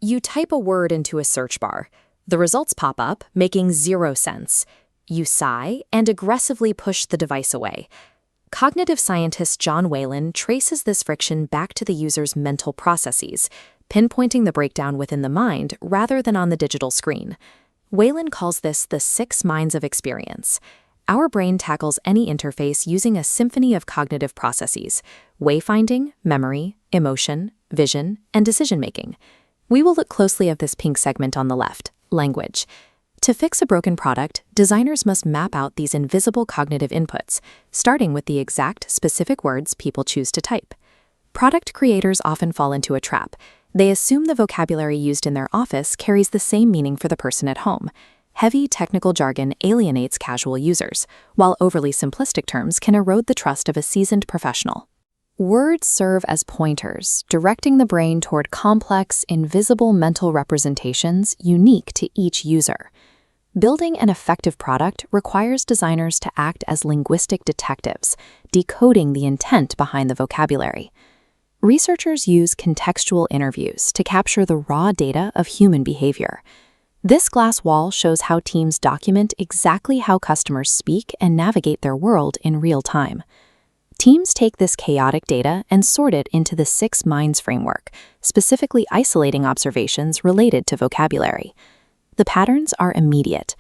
You type a word into a search bar. The results pop up, making zero sense. You sigh and aggressively push the device away. Cognitive scientist John Whalen traces this friction back to the user's mental processes, pinpointing the breakdown within the mind rather than on the digital screen. Whalen calls this the 6 minds of experience. Our brain tackles any interface using a symphony of cognitive processes: wayfinding, memory, emotion, vision, and decision-making. We will look closely at this pink segment on the left, language. To fix a broken product, designers must map out these invisible cognitive inputs, starting with the exact, specific words people choose to type. Product creators often fall into a trap. They assume the vocabulary used in their office carries the same meaning for the person at home. Heavy technical jargon alienates casual users, while overly simplistic terms can erode the trust of a seasoned professional. Words serve as pointers, directing the brain toward complex, invisible mental representations unique to each user. Building an effective product requires designers to act as linguistic detectives, decoding the intent behind the vocabulary. Researchers use contextual interviews to capture the raw data of human behavior. This glass wall shows how teams document exactly how customers speak and navigate their world in real time. Teams take this chaotic data and sort it into the 6 minds framework, specifically isolating observations related to vocabulary. The patterns are immediate.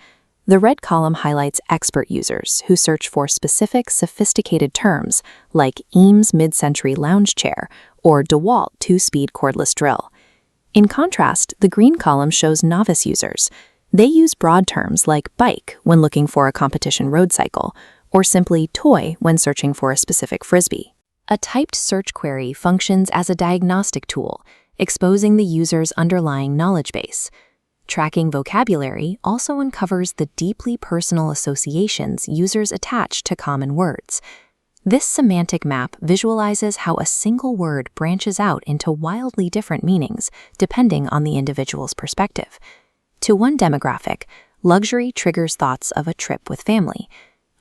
The red column highlights expert users who search for specific, sophisticated terms like Eames mid-century lounge chair or DeWalt 2-speed cordless drill. In contrast, the green column shows novice users. They use broad terms like bike when looking for a competition road cycle, or simply toy when searching for a specific frisbee. A typed search query functions as a diagnostic tool, exposing the user's underlying knowledge base. Tracking vocabulary also uncovers the deeply personal associations users attach to common words. This semantic map visualizes how a single word branches out into wildly different meanings depending on the individual's perspective. To one demographic, luxury triggers thoughts of a trip with family.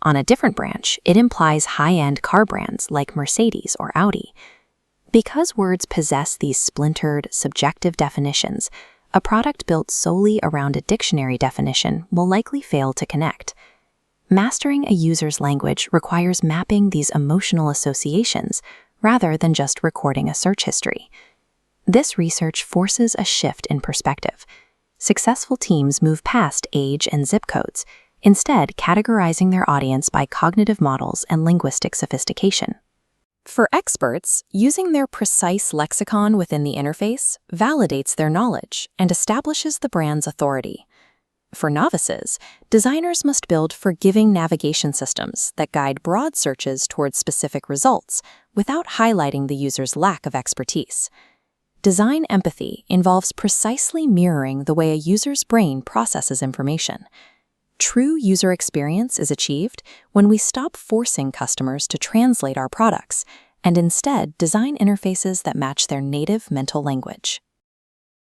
On a different branch, it implies high-end car brands like Mercedes or Audi. Because words possess these splintered, subjective definitions, a product built solely around a dictionary definition will likely fail to connect. Mastering a user's language requires mapping these emotional associations rather than just recording a search history. This research forces a shift in perspective. Successful teams move past age and zip codes, instead categorizing their audience by cognitive models and linguistic sophistication. For experts, using their precise lexicon within the interface validates their knowledge and establishes the brand's authority. For novices, designers must build forgiving navigation systems that guide broad searches towards specific results without highlighting the user's lack of expertise. Design empathy involves precisely mirroring the way a user's brain processes information. True user experience is achieved when we stop forcing customers to translate our products and instead design interfaces that match their native mental language.